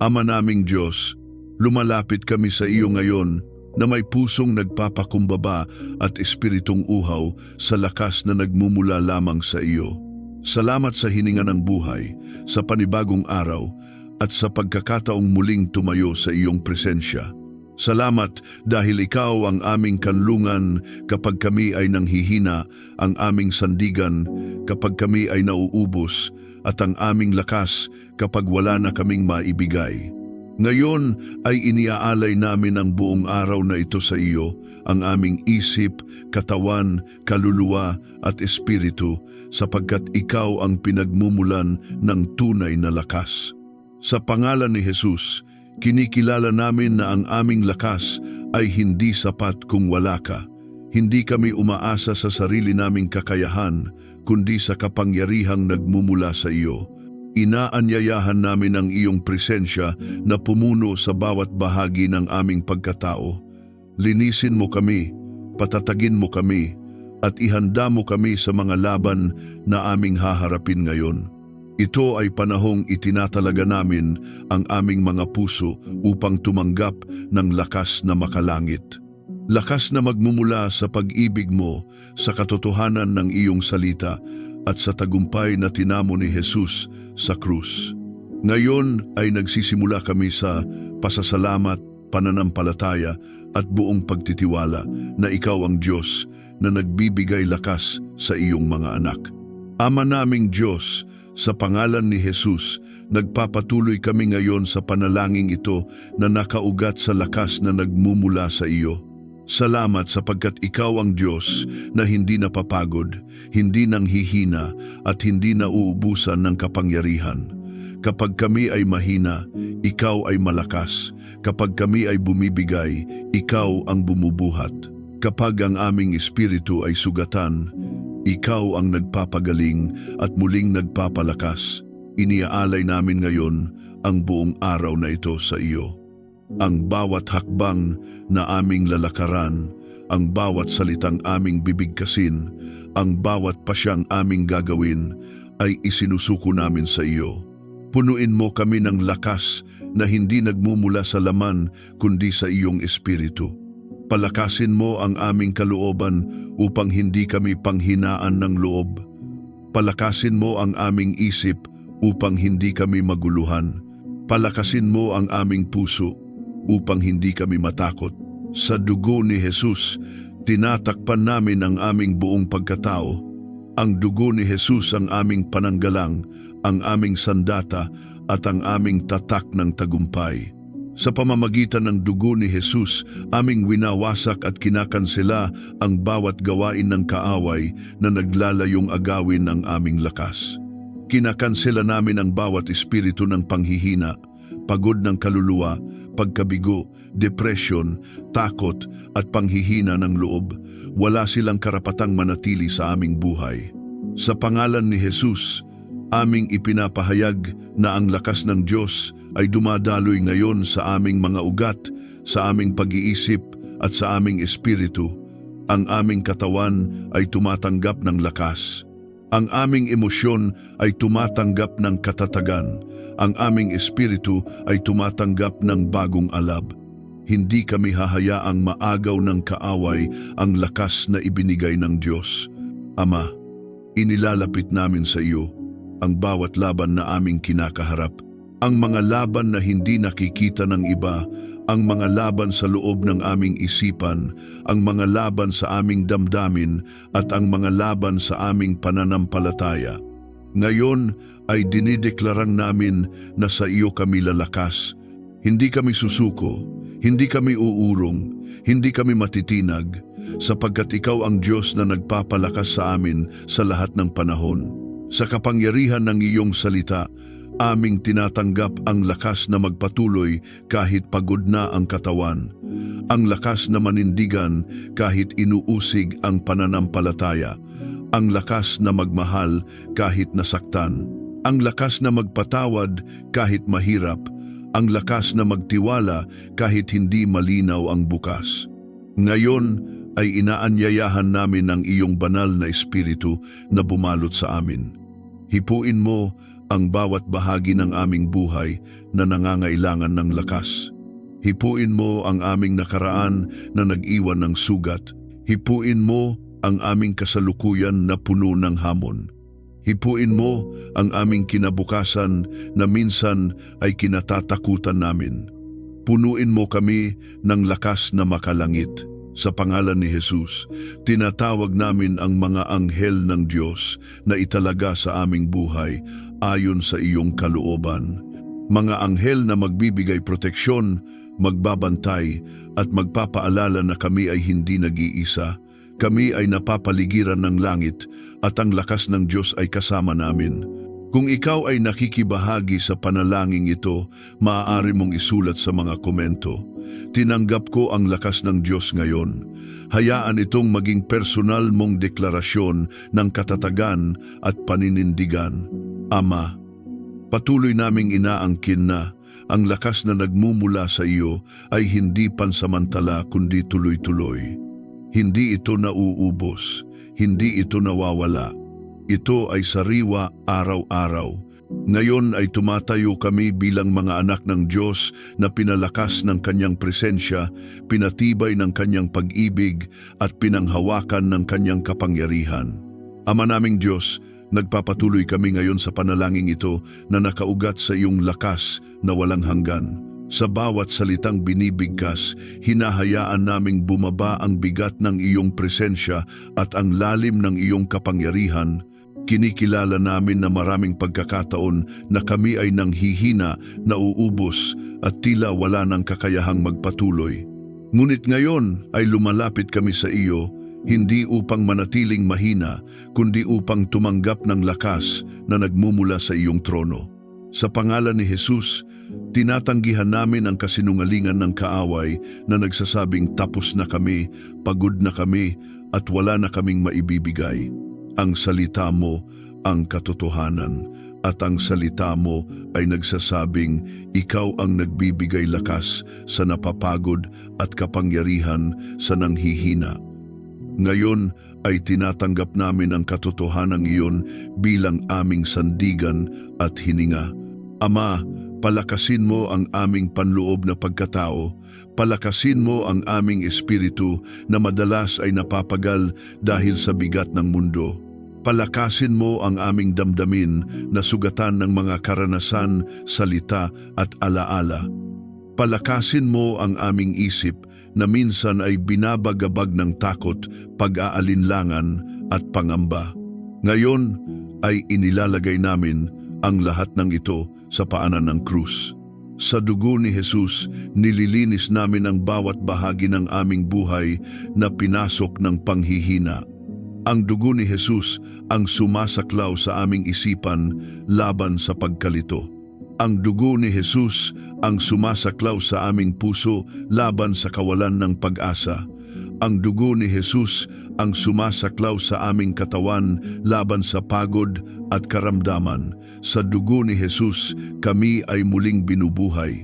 Ama naming Diyos, lumalapit kami sa iyo ngayon na may pusong nagpapakumbaba at espiritong uhaw sa lakas na nagmumula lamang sa iyo. Salamat sa hininga ng buhay, sa panibagong araw, at sa pagkakataong muling tumayo sa iyong presensya. Salamat dahil ikaw ang aming kanlungan kapag kami ay nanghihina, ang aming sandigan kapag kami ay nauubos, at ang aming lakas kapag wala na kaming maibigay. Ngayon ay iniaalay namin ang buong araw na ito sa iyo, ang aming isip, katawan, kaluluwa at espiritu, sapagkat ikaw ang pinagmumulan ng tunay na lakas. Sa pangalan ni Jesus, kinikilala namin na ang aming lakas ay hindi sapat kung wala ka. Hindi kami umaasa sa sarili naming kakayahan, kundi sa kapangyarihang nagmumula sa iyo. Inaanyayahan namin ang iyong presensya na pumuno sa bawat bahagi ng aming pagkatao. Linisin mo kami, patatagin mo kami, at ihanda mo kami sa mga laban na aming haharapin ngayon. Ito ay panahong itinatalaga namin ang aming mga puso upang tumanggap ng lakas na makalangit. Lakas na magmumula sa pag-ibig mo, sa katotohanan ng iyong salita, at sa tagumpay na tinamo ni Jesus sa krus. Ngayon ay nagsisimula kami sa pasasalamat, pananampalataya at buong pagtitiwala na ikaw ang Diyos na nagbibigay lakas sa iyong mga anak. Ama naming Diyos, sa pangalan ni Jesus, nagpapatuloy kami ngayon sa panalangin ito na nakaugat sa lakas na nagmumula sa iyo. Salamat sapagkat ikaw ang Diyos na hindi napapagod, hindi nanghihina at hindi nauubusan ng kapangyarihan. Kapag kami ay mahina, ikaw ay malakas. Kapag kami ay bumibigay, ikaw ang bumubuhat. Kapag ang aming espiritu ay sugatan, ikaw ang nagpapagaling at muling nagpapalakas. Iniaalay namin ngayon ang buong araw na ito sa iyo. Ang bawat hakbang na aming lalakaran, ang bawat salitang aming bibigkasin, ang bawat pasyang aming gagawin ay isinusuko namin sa iyo. Punuin mo kami ng lakas na hindi nagmumula sa laman kundi sa iyong espiritu. Palakasin mo ang aming kalooban upang hindi kami panghinaan ng loob. Palakasin mo ang aming isip upang hindi kami maguluhan. Palakasin mo ang aming puso upang hindi kami matakot. Sa dugo ni Jesus, tinatakpan namin ang aming buong pagkatao. Ang dugo ni Jesus ang aming pananggalang, ang aming sandata at ang aming tatak ng tagumpay. Sa pamamagitan ng dugo ni Jesus, aming winawasak at kinakansela ang bawat gawain ng kaaway na naglalayong agawin ang aming lakas. Kinakansela namin ang bawat espiritu ng panghihina, pagod ng kaluluwa, pagkabigo, depresyon, takot at panghihina ng loob. Wala silang karapatang manatili sa aming buhay. Sa pangalan ni Jesus, aming ipinapahayag na ang lakas ng Diyos ay dumadaloy ngayon sa aming mga ugat, sa aming pag-iisip at sa aming espiritu. Ang aming katawan ay tumatanggap ng lakas. Ang aming emosyon ay tumatanggap ng katatagan. Ang aming espiritu ay tumatanggap ng bagong alab. Hindi kami hahayaang maagaw ng kaaway ang lakas na ibinigay ng Diyos. Ama, inilalapit namin sa iyo ang bawat laban na aming kinakaharap. Ang mga laban na hindi nakikita ng iba, ang mga laban sa loob ng aming isipan, ang mga laban sa aming damdamin, at ang mga laban sa aming pananampalataya. Ngayon ay dinideklarang namin na sa iyo kami lalakas. Hindi kami susuko, hindi kami uurong, hindi kami matitinag, sapagkat ikaw ang Diyos na nagpapalakas sa amin sa lahat ng panahon. Sa kapangyarihan ng iyong salita, aming tinatanggap ang lakas na magpatuloy kahit pagod na ang katawan, ang lakas na manindigan kahit inuusig ang pananampalataya, ang lakas na magmahal kahit nasaktan, ang lakas na magpatawad kahit mahirap, ang lakas na magtiwala kahit hindi malinaw ang bukas. Ngayon ay inaanyayahan namin ang iyong banal na espiritu na bumalot sa amin. Hipuin mo ang bawat bahagi ng aming buhay na nangangailangan ng lakas. Hipuin mo ang aming nakaraan na nag-iwan ng sugat. Hipuin mo ang aming kasalukuyan na puno ng hamon. Hipuin mo ang aming kinabukasan na minsan ay kinatatakutan namin. Punuin mo kami ng lakas na makalangit. Sa pangalan ni Jesus, tinatawag namin ang mga anghel ng Diyos na italaga sa aming buhay ayon sa iyong kalooban. Mga anghel na magbibigay proteksyon, magbabantay at magpapaalala na kami ay hindi nag-iisa. Kami ay napapaligiran ng langit at ang lakas ng Diyos ay kasama namin. Kung ikaw ay nakikibahagi sa panalangin ito, maaari mong isulat sa mga komento. Tinanggap ko ang lakas ng Diyos ngayon. Hayaan itong maging personal mong deklarasyon ng katatagan at paninindigan. Ama, patuloy naming inaangkin na ang lakas na nagmumula sa iyo ay hindi pansamantala kundi tuloy-tuloy. Hindi ito nauubos, hindi ito nawawala. Ito ay sariwa araw-araw. Ngayon ay tumatayo kami bilang mga anak ng Diyos na pinalakas ng Kanyang presensya, pinatibay ng Kanyang pag-ibig at pinanghawakan ng Kanyang kapangyarihan. Ama naming Diyos, nagpapatuloy kami ngayon sa panalangin ito na nakaugat sa iyong lakas na walang hanggan. Sa bawat salitang binibigkas, hinahayaan naming bumaba ang bigat ng iyong presensya at ang lalim ng iyong kapangyarihan. Kinikilala namin na maraming pagkakataon na kami ay nanghihina, nauubos at tila wala ng kakayahang magpatuloy. Ngunit ngayon ay lumalapit kami sa iyo, hindi upang manatiling mahina, kundi upang tumanggap ng lakas na nagmumula sa iyong trono. Sa pangalan ni Jesus, tinatanggihan namin ang kasinungalingan ng kaaway na nagsasabing tapos na kami, pagod na kami at wala na kaming maibibigay. Ang salita mo ang katotohanan at ang salita mo ay nagsasabing ikaw ang nagbibigay lakas sa napapagod at kapangyarihan sa nanghihina. Ngayon ay tinatanggap namin ang katotohanan iyon bilang aming sandigan at hininga. Ama, palakasin mo ang aming panloob na pagkatao, palakasin mo ang aming espiritu na madalas ay napapagal dahil sa bigat ng mundo. Palakasin mo ang aming damdamin na sugatan ng mga karanasan, salita at alaala. Palakasin mo ang aming isip na minsan ay binabagabag ng takot, pag-aalinlangan at pangamba. Ngayon ay inilalagay namin ang lahat ng ito sa paanan ng krus. Sa dugo ni Jesus, nililinis namin ang bawat bahagi ng aming buhay na pinasok ng panghihina. Ang dugo ni Jesus ang sumasaklaw sa aming isipan laban sa pagkalito. Ang dugo ni Jesus ang sumasaklaw sa aming puso laban sa kawalan ng pag-asa. Ang dugo ni Jesus ang sumasaklaw sa aming katawan laban sa pagod at karamdaman. Sa dugo ni Jesus, kami ay muling binubuhay.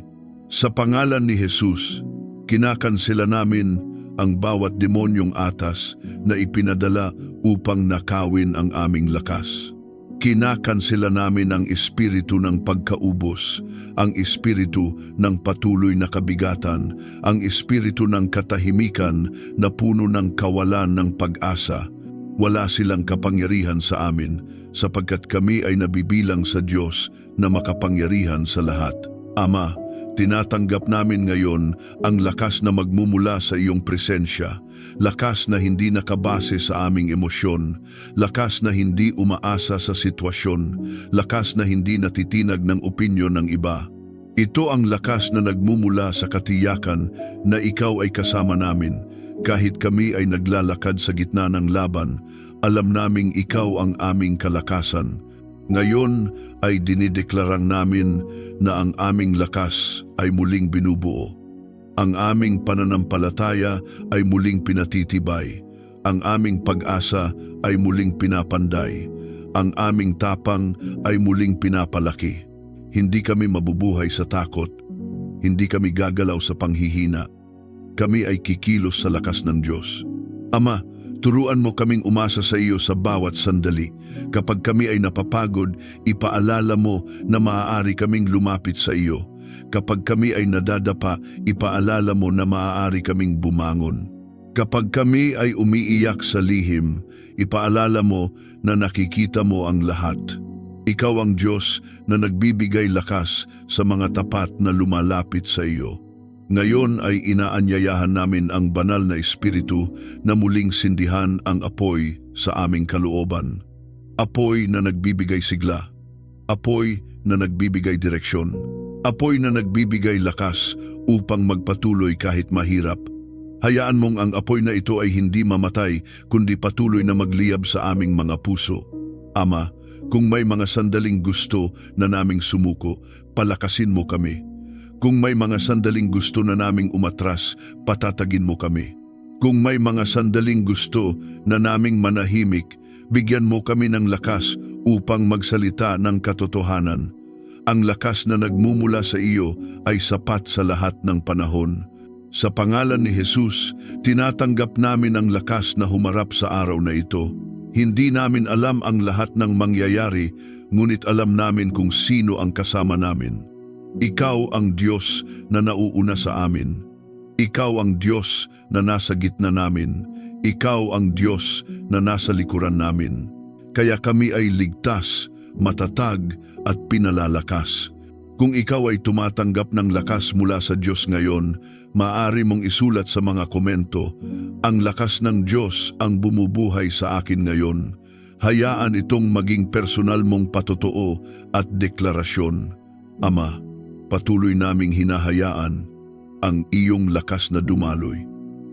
Sa pangalan ni Jesus, kinakansela namin ang bawat demonyong atas na ipinadala upang nakawin ang aming lakas. Kinakansela namin ang espiritu ng pagkaubos, ang espiritu ng patuloy na kabigatan, ang espiritu ng katahimikan na puno ng kawalan ng pag-asa. Wala silang kapangyarihan sa amin sapagkat kami ay nabibilang sa Diyos na makapangyarihan sa lahat. Ama, tinatanggap namin ngayon ang lakas na magmumula sa iyong presensya, lakas na hindi nakabase sa aming emosyon, lakas na hindi umaasa sa sitwasyon, lakas na hindi natitinag ng opinyon ng iba. Ito ang lakas na nagmumula sa katiyakan na ikaw ay kasama namin. Kahit kami ay naglalakad sa gitna ng laban, alam naming ikaw ang aming kalakasan. Ngayon ay dinideklarang namin na ang aming lakas ay muling binubuo. Ang aming pananampalataya ay muling pinatitibay. Ang aming pag-asa ay muling pinapanday. Ang aming tapang ay muling pinapalaki. Hindi kami mabubuhay sa takot. Hindi kami gagalaw sa panghihina. Kami ay kikilos sa lakas ng Diyos. Ama, Turuan mo kaming umasa sa iyo sa bawat sandali. Kapag kami ay napapagod, ipaalala mo na maaari kaming lumapit sa iyo. Kapag kami ay nadadapa, ipaalala mo na maaari kaming bumangon. Kapag kami ay umiiyak sa lihim, ipaalala mo na nakikita mo ang lahat. Ikaw ang Diyos na nagbibigay lakas sa mga tapat na lumalapit sa iyo. Ngayon ay inaanyayahan namin ang banal na Espiritu na muling sindihan ang apoy sa aming kalooban. Apoy na nagbibigay sigla. Apoy na nagbibigay direksyon. Apoy na nagbibigay lakas upang magpatuloy kahit mahirap. Hayaan mong ang apoy na ito ay hindi mamatay kundi patuloy na magliyab sa aming mga puso. Ama, kung may mga sandaling gusto na naming sumuko, palakasin mo kami. Kung may mga sandaling gusto na naming umatras, patatagin mo kami. Kung may mga sandaling gusto na naming manahimik, bigyan mo kami ng lakas upang magsalita ng katotohanan. Ang lakas na nagmumula sa iyo ay sapat sa lahat ng panahon. Sa pangalan ni Jesus, tinatanggap namin ang lakas na humarap sa araw na ito. Hindi namin alam ang lahat ng mangyayari, ngunit alam namin kung sino ang kasama namin. Ikaw ang Diyos na nauuna sa amin. Ikaw ang Diyos na nasa gitna namin. Ikaw ang Diyos na nasa likuran namin. Kaya kami ay ligtas, matatag at pinalalakas. Kung ikaw ay tumatanggap ng lakas mula sa Diyos ngayon, maaari mong isulat sa mga komento, ang lakas ng Diyos ang bumubuhay sa akin ngayon. Hayaan itong maging personal mong patotoo at deklarasyon. Ama, patuloy naming hinahayaan ang iyong lakas na dumaloy.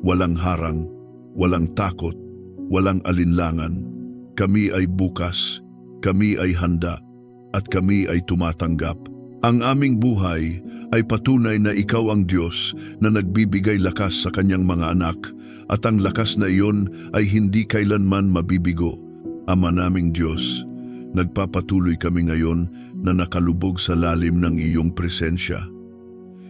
Walang harang, walang takot, walang alinlangan. Kami ay bukas, kami ay handa, at kami ay tumatanggap. Ang aming buhay ay patunay na ikaw ang Diyos na nagbibigay lakas sa kanyang mga anak, at ang lakas na iyon ay hindi kailanman mabibigo. Ama naming Diyos, nagpapatuloy kami ngayon na nakalubog sa lalim ng iyong presensya.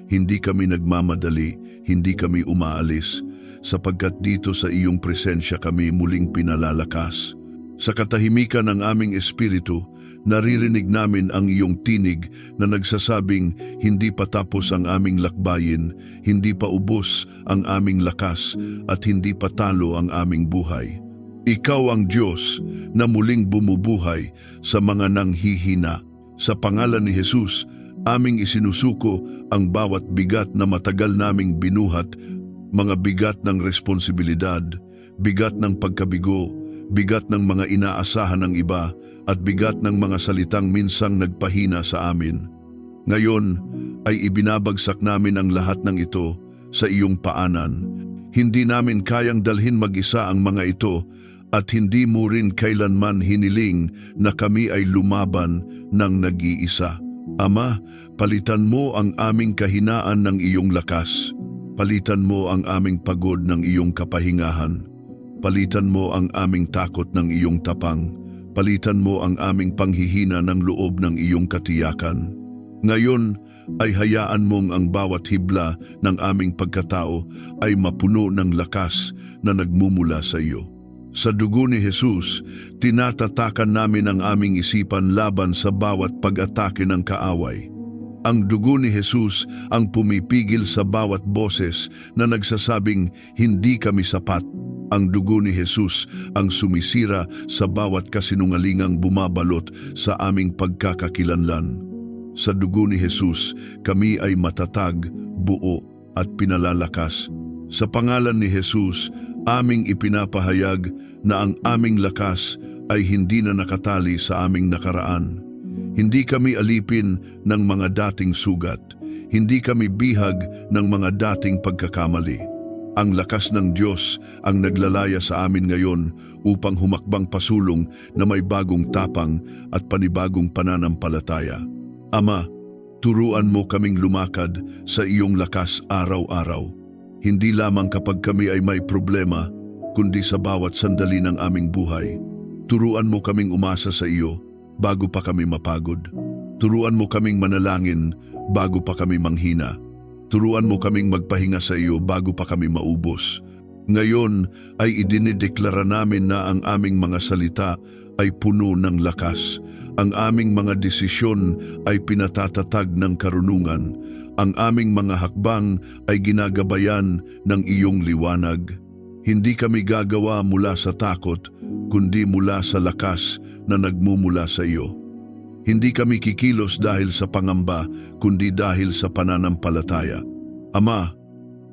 Hindi kami nagmamadali, hindi kami umaalis, sapagkat dito sa iyong presensya kami muling pinalalakas. Sa katahimikan ng aming espiritu, naririnig namin ang iyong tinig na nagsasabing hindi pa tapos ang aming lakbayin, hindi pa ubos ang aming lakas, at hindi pa talo ang aming buhay. Ikaw ang Diyos na muling bumubuhay sa mga nanghihina. Sa pangalan ni Jesus, aming isinusuko ang bawat bigat na matagal naming binuhat, mga bigat ng responsibilidad, bigat ng pagkabigo, bigat ng mga inaasahan ng iba, at bigat ng mga salitang minsang nagpahina sa amin. Ngayon ay ibinabagsak namin ang lahat ng ito sa iyong paanan. Hindi namin kayang dalhin mag-isa ang mga ito, at hindi mo rin kailanman hiniling na kami ay lumaban ng nag-iisa. Ama, palitan mo ang aming kahinaan ng iyong lakas. Palitan mo ang aming pagod ng iyong kapahingahan. Palitan mo ang aming takot ng iyong tapang. Palitan mo ang aming panghihina ng loob ng iyong katiyakan. Ngayon ay hayaan mong ang bawat hibla ng aming pagkatao ay mapuno ng lakas na nagmumula sa iyo. Sa dugo ni Jesus, tinatatakan namin ang aming isipan laban sa bawat pag-atake ng kaaway. Ang dugo ni Jesus ang pumipigil sa bawat boses na nagsasabing hindi kami sapat. Ang dugo ni Jesus ang sumisira sa bawat kasinungalingang bumabalot sa aming pagkakakilanlan. Sa dugo ni Jesus, kami ay matatag, buo at pinalalakas. Sa pangalan ni Jesus, aming ipinapahayag na ang aming lakas ay hindi na nakatali sa aming nakaraan. Hindi kami alipin ng mga dating sugat. Hindi kami bihag ng mga dating pagkakamali. Ang lakas ng Diyos ang naglalaya sa amin ngayon upang humakbang pasulong na may bagong tapang at panibagong pananampalataya. Ama, turuan mo kaming lumakad sa iyong lakas araw-araw. Hindi lamang kapag kami ay may problema, kundi sa bawat sandali ng aming buhay. Turuan mo kaming umasa sa iyo bago pa kami mapagod. Turuan mo kaming manalangin bago pa kami manghina. Turuan mo kaming magpahinga sa iyo bago pa kami maubos. Ngayon ay idinideklara namin na ang aming mga salita ay puno ng lakas. Ang aming mga desisyon ay pinatatatag ng karunungan. Ang aming mga hakbang ay ginagabayan ng iyong liwanag. Hindi kami gagawa mula sa takot, kundi mula sa lakas na nagmumula sa iyo. Hindi kami kikilos dahil sa pangamba, kundi dahil sa pananampalataya. Ama,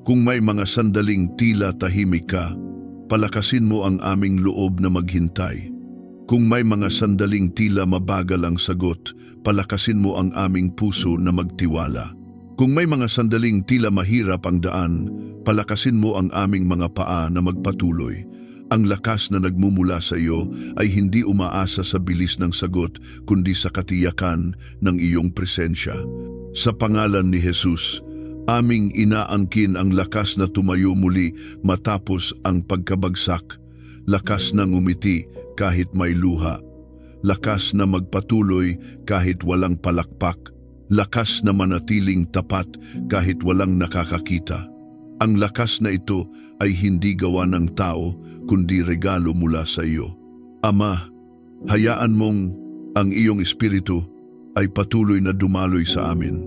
kung may mga sandaling tila tahimik ka, palakasin mo ang aming loob na maghintay. Kung may mga sandaling tila mabagal ang sagot, palakasin mo ang aming puso na magtiwala. Kung may mga sandaling tila mahirap ang daan, palakasin mo ang aming mga paa na magpatuloy. Ang lakas na nagmumula sa iyo ay hindi umaasa sa bilis ng sagot, kundi sa katiyakan ng iyong presensya. Sa pangalan ni Jesus, aming inaangkin ang lakas na tumayo muli matapos ang pagkabagsak. Lakas na ngumiti kahit may luha. Lakas na magpatuloy kahit walang palakpak. Lakas na manatiling tapat kahit walang nakakakita. Ang lakas na ito ay hindi gawa ng tao, kundi regalo mula sa iyo. Ama, hayaan mong ang iyong espiritu ay patuloy na dumaloy sa amin.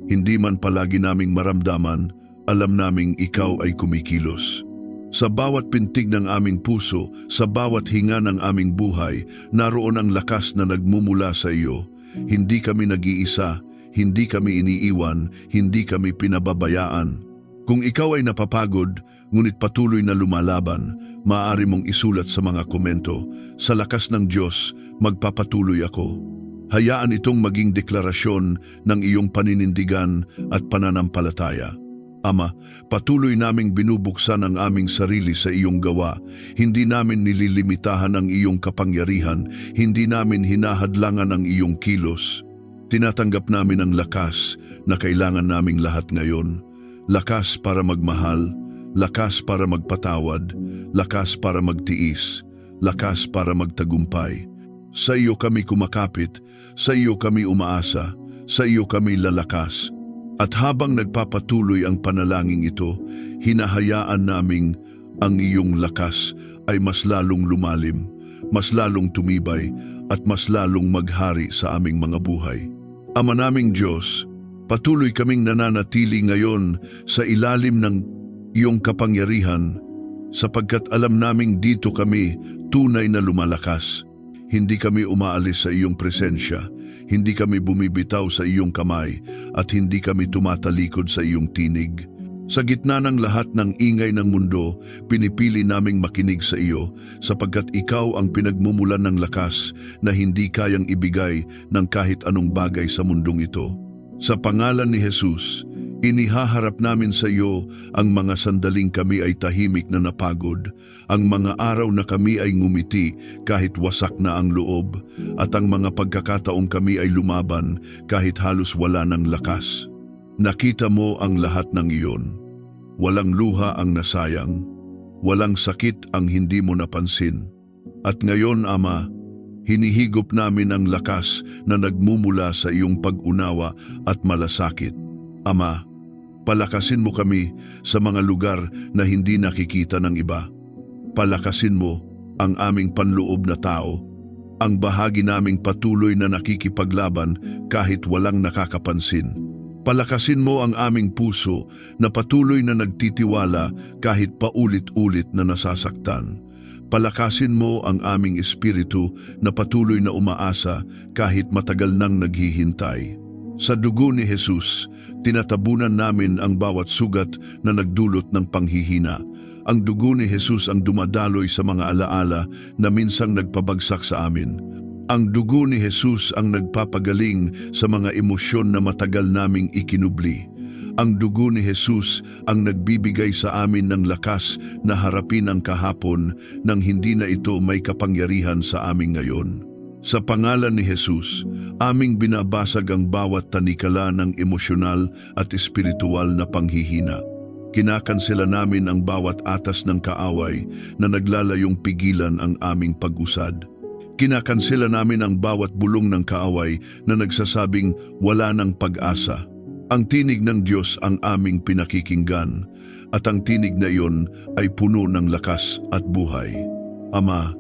Hindi man palagi naming maramdaman, alam naming ikaw ay kumikilos. Sa bawat pintig ng aming puso, sa bawat hinga ng aming buhay, naroon ang lakas na nagmumula sa iyo. Hindi kami nag-iisa, hindi kami iniiwan, hindi kami pinababayaan. Kung ikaw ay napapagod, ngunit patuloy na lumalaban, maaari mong isulat sa mga komento, sa lakas ng Diyos, magpapatuloy ako. Hayaan itong maging deklarasyon ng iyong paninindigan at pananampalataya. Ama, patuloy naming binubuksan ang aming sarili sa iyong gawa. Hindi namin nililimitahan ang iyong kapangyarihan, hindi namin hinahadlangan ang iyong kilos. Tinatanggap namin ang lakas na kailangan naming lahat ngayon. Lakas para magmahal, lakas para magpatawad, lakas para magtiis, lakas para magtagumpay. Sa iyo kami kumakapit, sa iyo kami umaasa, sa iyo kami lalakas. At habang nagpapatuloy ang panalangin ito, hinahayaan naming ang iyong lakas ay mas lalong lumalim, mas lalong tumibay, at mas lalong maghari sa aming mga buhay. Ama naming Diyos, patuloy kaming nananatili ngayon sa ilalim ng iyong kapangyarihan, sapagkat alam naming dito kami tunay na lumalakas. Hindi kami umaalis sa iyong presensya, hindi kami bumibitaw sa iyong kamay, at hindi kami tumatalikod sa iyong tinig. Sa gitna ng lahat ng ingay ng mundo, pinipili naming makinig sa iyo, sapagkat ikaw ang pinagmumulan ng lakas na hindi kayang ibigay ng kahit anong bagay sa mundong ito. Sa pangalan ni Jesus, inihaharap namin sa iyo ang mga sandaling kami ay tahimik na napagod, ang mga araw na kami ay ngumiti kahit wasak na ang loob, at ang mga pagkakataong kami ay lumaban kahit halos wala ng lakas. Nakita mo ang lahat ng iyon. Walang luha ang nasayang, walang sakit ang hindi mo napansin. At ngayon, Ama, hinihigop namin ang lakas na nagmumula sa iyong pag-unawa at malasakit. Ama, palakasin mo kami sa mga lugar na hindi nakikita ng iba. Palakasin mo ang aming panloob na tao, ang bahagi naming patuloy na nakikipaglaban kahit walang nakakapansin. Palakasin mo ang aming puso na patuloy na nagtitiwala kahit paulit-ulit na nasasaktan. Palakasin mo ang aming espiritu na patuloy na umaasa kahit matagal nang naghihintay. Sa dugo ni Jesus, tinatabunan namin ang bawat sugat na nagdulot ng panghihina. Ang dugo ni Jesus ang dumadaloy sa mga alaala na minsang nagpabagsak sa amin. Ang dugo ni Jesus ang nagpapagaling sa mga emosyon na matagal naming ikinubli. Ang dugo ni Jesus ang nagbibigay sa amin ng lakas na harapin ang kahapon nang hindi na ito may kapangyarihan sa amin ngayon. Sa pangalan ni Jesus, aming binabasag ang bawat tanikala ng emosyonal at espiritual na panghihina. Kinakansela namin ang bawat atas ng kaaway na naglalayong pigilan ang aming pag-usad. Kinakansela namin ang bawat bulong ng kaaway na nagsasabing wala ng pag-asa. Ang tinig ng Diyos ang aming pinakikinggan, at ang tinig na iyon ay puno ng lakas at buhay. Ama,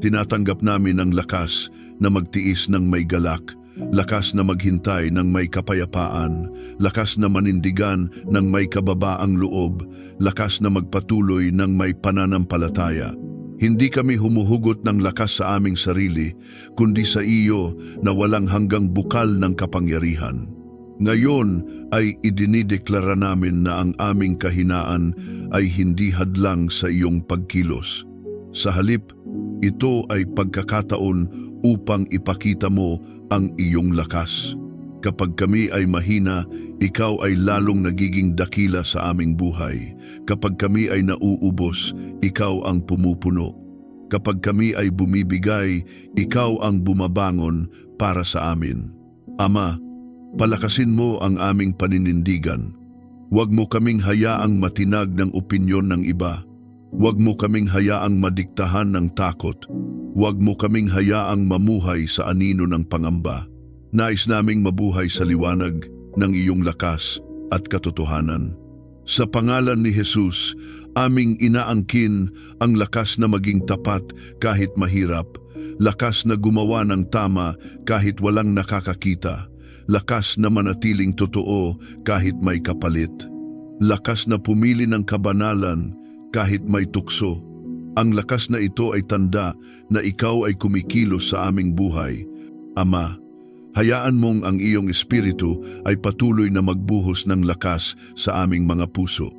tinatanggap namin ang lakas na magtiis ng may galak, lakas na maghintay ng may kapayapaan, lakas na manindigan ng may kababaang loob, lakas na magpatuloy ng may pananampalataya. Hindi kami humuhugot ng lakas sa aming sarili, kundi sa iyo na walang hanggang bukal ng kapangyarihan. Ngayon ay idinideklara namin na ang aming kahinaan ay hindi hadlang sa iyong pagkilos. Sa halip, ito ay pagkakataon upang ipakita mo ang iyong lakas. Kapag kami ay mahina, ikaw ay lalong nagiging dakila sa aming buhay. Kapag kami ay nauubos, ikaw ang pumupuno. Kapag kami ay bumibigay, ikaw ang bumabangon para sa amin. Ama, palakasin mo ang aming paninindigan. Huwag mo kaming hayaang matinag ng opinyon ng iba. Huwag mo kaming hayaang madiktahan ng takot. Huwag mo kaming hayaang mamuhay sa anino ng pangamba. Nais naming mabuhay sa liwanag ng iyong lakas at katotohanan. Sa pangalan ni Jesus, aming inaangkin ang lakas na maging tapat kahit mahirap, lakas na gumawa ng tama kahit walang nakakakita, lakas na manatiling totoo kahit may kapalit, lakas na pumili ng kabanalan kahit may tukso. Ang lakas na ito ay tanda na ikaw ay kumikilos sa aming buhay. Ama, hayaan mong ang iyong espiritu ay patuloy na magbuhos ng lakas sa aming mga puso.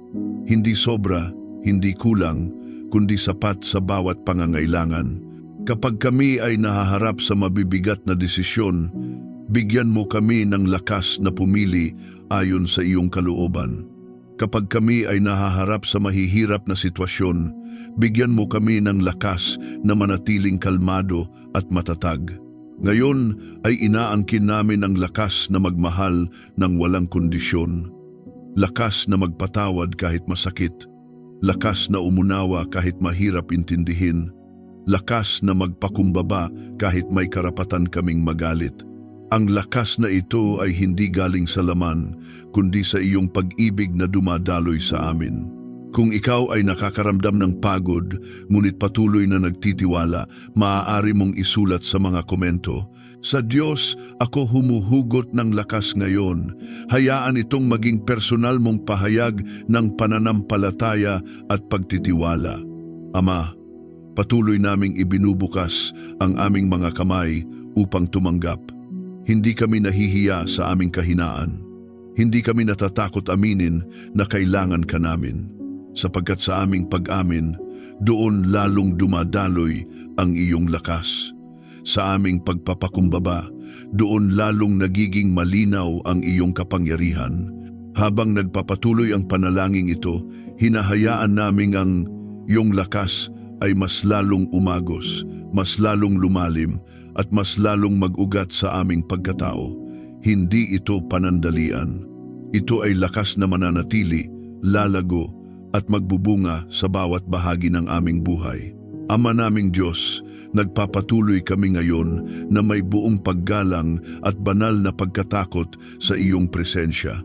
Hindi sobra, hindi kulang, kundi sapat sa bawat pangangailangan. Kapag kami ay nahaharap sa mabibigat na desisyon, bigyan mo kami ng lakas na pumili ayon sa iyong kalooban. Kapag kami ay nahaharap sa mahihirap na sitwasyon, bigyan mo kami ng lakas na manatiling kalmado at matatag. Ngayon ay inaangkin namin ang lakas na magmahal ng walang kondisyon. Lakas na magpatawad kahit masakit. Lakas na umunawa kahit mahirap intindihin. Lakas na magpakumbaba kahit may karapatan kaming magalit. Ang lakas na ito ay hindi galing sa laman, kundi sa iyong pag-ibig na dumadaloy sa amin. Kung ikaw ay nakakaramdam ng pagod, ngunit patuloy na nagtitiwala, maaari mong isulat sa mga komento, "Sa Diyos, ako humuhugot ng lakas ngayon." Hayaan itong maging personal mong pahayag ng pananampalataya at pagtitiwala. Ama, patuloy naming ibinubukas ang aming mga kamay upang tumanggap. Hindi kami nahihiya sa aming kahinaan. Hindi kami natatakot aminin na kailangan ka namin. Sapagkat sa aming pag-amin, doon lalong dumadaloy ang iyong lakas. Sa aming pagpapakumbaba, doon lalong nagiging malinaw ang iyong kapangyarihan. Habang nagpapatuloy ang panalangin ito, hinahayaan naming ang iyong lakas ay mas lalong umagos, mas lalong lumalim, at mas lalong mag-ugat sa aming pagkatao. Hindi ito panandalian. Ito ay lakas na mananatili, lalago, at magbubunga sa bawat bahagi ng aming buhay. Ama naming Diyos, nagpapatuloy kami ngayon na may buong paggalang at banal na pagkatakot sa iyong presensya.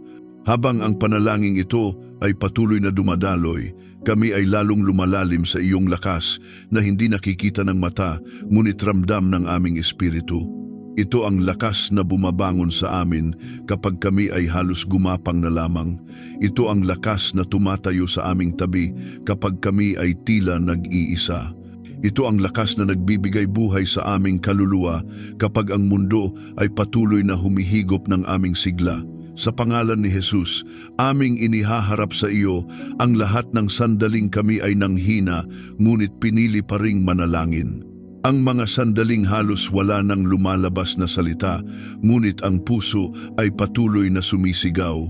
Habang ang panalangin ito ay patuloy na dumadaloy, kami ay lalong lumalalim sa iyong lakas na hindi nakikita ng mata, ngunit ramdam ng aming espiritu. Ito ang lakas na bumabangon sa amin kapag kami ay halos gumapang na lamang. Ito ang lakas na tumatayo sa aming tabi kapag kami ay tila nag-iisa. Ito ang lakas na nagbibigay buhay sa aming kaluluwa kapag ang mundo ay patuloy na humihigop ng aming sigla. Sa pangalan ni Jesus, aming inihaharap sa iyo ang lahat ng sandaling kami ay nanghina, ngunit pinili pa ring manalangin. Ang mga sandaling halos wala nang lumalabas na salita, ngunit ang puso ay patuloy na sumisigaw.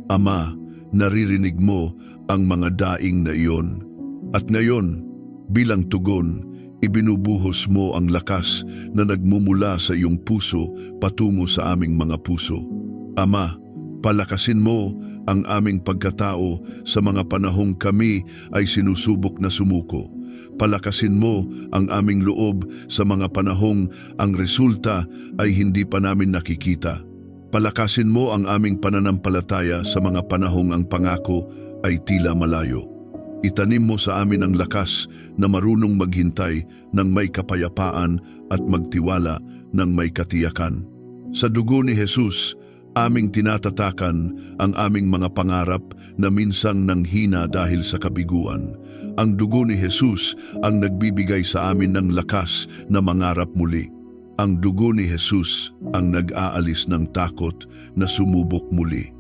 Ama, naririnig mo ang mga daing na iyon. At ngayon, bilang tugon, ibinubuhos mo ang lakas na nagmumula sa iyong puso patungo sa aming mga puso. Ama, palakasin mo ang aming pagkatao sa mga panahong kami ay sinusubok na sumuko. Palakasin mo ang aming loob sa mga panahong ang resulta ay hindi pa namin nakikita. Palakasin mo ang aming pananampalataya sa mga panahong ang pangako ay tila malayo. Itanim mo sa amin ang lakas na marunong maghintay ng may kapayapaan at magtiwala ng may katiyakan. Sa dugo ni Jesus, aming tinatatakan ang aming mga pangarap na minsang nanghina dahil sa kabiguan. Ang dugo ni Jesus ang nagbibigay sa amin ng lakas na mangarap muli. Ang dugo ni Jesus ang nag-aalis ng takot na sumubok muli.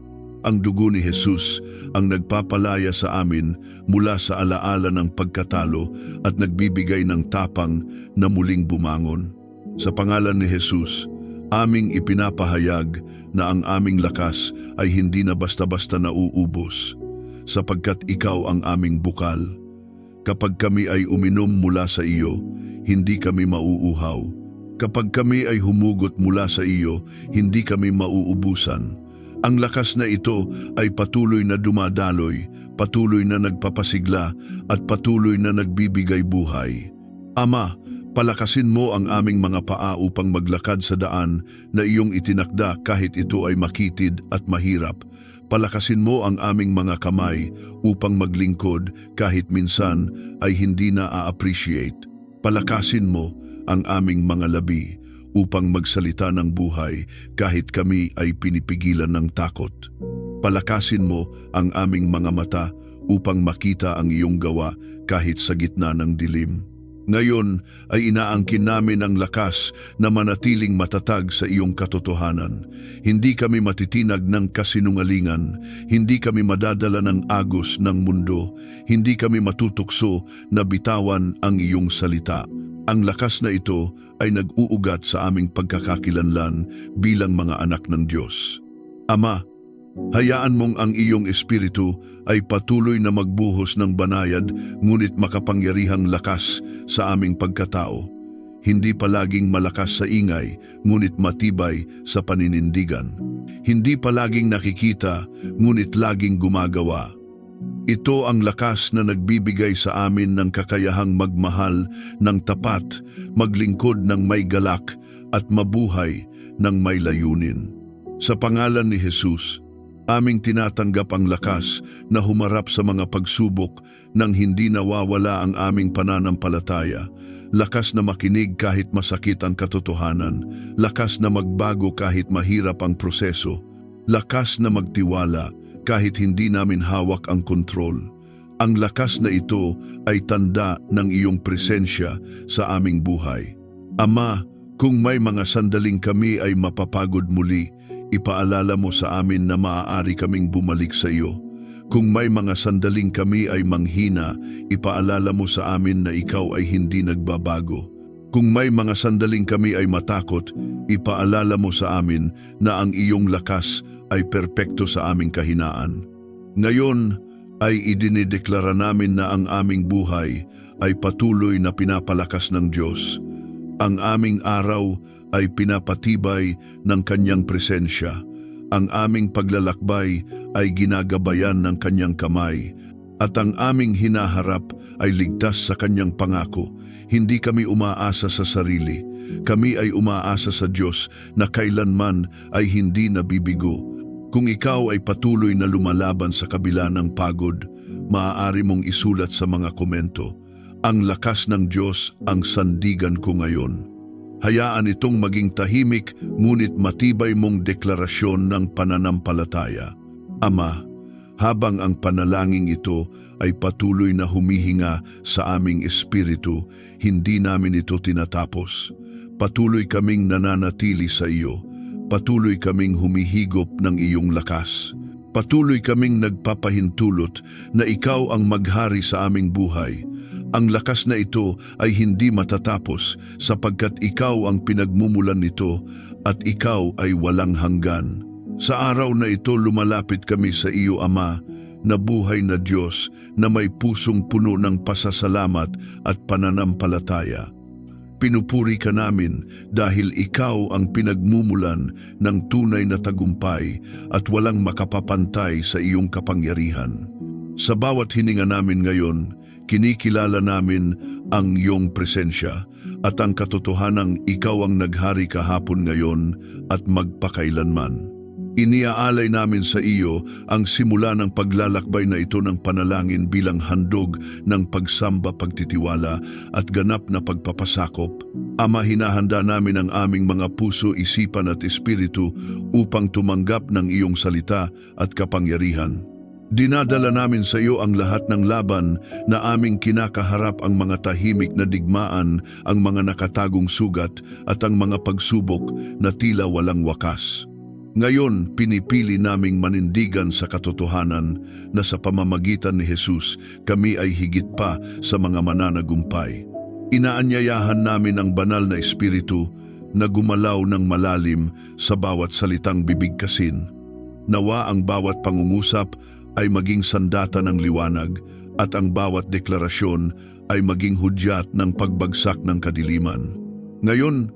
Ang dugo ni Jesus ang nagpapalaya sa amin mula sa alaala ng pagkatalo at nagbibigay ng tapang na muling bumangon. Sa pangalan ni Jesus, aming ipinapahayag na ang aming lakas ay hindi na basta-basta nauubos, sapagkat ikaw ang aming bukal. Kapag kami ay uminom mula sa iyo, hindi kami mauuhaw. Kapag kami ay humugot mula sa iyo, hindi kami mauubusan. Ang lakas na ito ay patuloy na dumadaloy, patuloy na nagpapasigla at patuloy na nagbibigay buhay. Ama, palakasin mo ang aming mga paa upang maglakad sa daan na iyong itinakda kahit ito ay makitid at mahirap. Palakasin mo ang aming mga kamay upang maglingkod kahit minsan ay hindi na-appreciate. Palakasin mo ang aming mga labi upang magsalita ng buhay kahit kami ay pinipigilan ng takot. Palakasin mo ang aming mga mata upang makita ang iyong gawa kahit sa gitna ng dilim. Ngayon ay inaangkin namin ang lakas na manatiling matatag sa iyong katotohanan. Hindi kami matitinag ng kasinungalingan, hindi kami madadala ng agos ng mundo, hindi kami matutukso na bitawan ang iyong salita. Ang lakas na ito ay nag-uugat sa aming pagkakakilanlan bilang mga anak ng Diyos. Ama, hayaan mong ang iyong espiritu ay patuloy na magbuhos ng banayad ngunit makapangyarihang lakas sa aming pagkatao. Hindi palaging malakas sa ingay ngunit matibay sa paninindigan. Hindi palaging nakikita ngunit laging gumagawa. Ito ang lakas na nagbibigay sa amin ng kakayahang magmahal ng tapat, maglingkod ng may galak at mabuhay ng may layunin. Sa pangalan ni Jesus, aming tinatanggap ang lakas na humarap sa mga pagsubok nang hindi nawawala ang aming pananampalataya. Lakas na makinig kahit masakit ang katotohanan. Lakas na magbago kahit mahirap ang proseso. Lakas na magtiwala kahit hindi namin hawak ang kontrol. Ang lakas na ito ay tanda ng iyong presensya sa aming buhay. Ama, kung may mga sandaling kami ay mapapagod muli, ipaalala mo sa amin na maaari kaming bumalik sa iyo. Kung may mga sandaling kami ay manghina, ipaalala mo sa amin na ikaw ay hindi nagbabago. Kung may mga sandaling kami ay matakot, ipaalala mo sa amin na ang iyong lakas ay perpekto sa aming kahinaan. Ngayon ay idinideklara namin na ang aming buhay ay patuloy na pinapalakas ng Diyos. Ang aming araw ay pinapatibay ng Kanyang presensya. Ang aming paglalakbay ay ginagabayan ng Kanyang kamay. At ang aming hinaharap ay ligtas sa Kanyang pangako. Hindi kami umaasa sa sarili. Kami ay umaasa sa Diyos na kailanman ay hindi nabibigo. Kung ikaw ay patuloy na lumalaban sa kabila ng pagod, maaari mong isulat sa mga komento, ang lakas ng Diyos ang sandigan ko ngayon. Hayaan itong maging tahimik ngunit matibay mong deklarasyon ng pananampalataya. Ama, habang ang panalangin ito ay patuloy na humihinga sa aming espiritu, hindi namin ito tinatapos. Patuloy kaming nananatili sa iyo. Patuloy kaming humihigop ng iyong lakas. Patuloy kaming nagpapahintulot na ikaw ang maghari sa aming buhay. Ang lakas na ito ay hindi matatapos sapagkat ikaw ang pinagmumulan nito at ikaw ay walang hanggan. Sa araw na ito lumalapit kami sa iyo, Ama, na buhay na Diyos na may pusong puno ng pasasalamat at pananampalataya. Pinupuri ka namin dahil ikaw ang pinagmumulan ng tunay na tagumpay at walang makapapantay sa iyong kapangyarihan. Sa bawat hininga namin ngayon, kinikilala namin ang iyong presensya at ang katotohanang ikaw ang naghari kahapon ngayon at magpakailanman. Iniaalay namin sa iyo ang simula ng paglalakbay na ito ng panalangin bilang handog ng pagsamba, pagtitiwala at ganap na pagpapasakop. Ama, hinahanda namin ang aming mga puso, isipan at espiritu upang tumanggap ng iyong salita at kapangyarihan. Dinadala namin sa iyo ang lahat ng laban na aming kinakaharap, ang mga tahimik na digmaan, ang mga nakatagong sugat at ang mga pagsubok na tila walang wakas. Ngayon, pinipili naming manindigan sa katotohanan na sa pamamagitan ni Jesus, kami ay higit pa sa mga mananagumpay. Inaanyayahan namin ang banal na espiritu na gumalaw ng malalim sa bawat salitang bibigkasin. Nawa ang bawat pangungusap ay maging sandata ng liwanag at ang bawat deklarasyon ay maging hudyat ng pagbagsak ng kadiliman. Ngayon,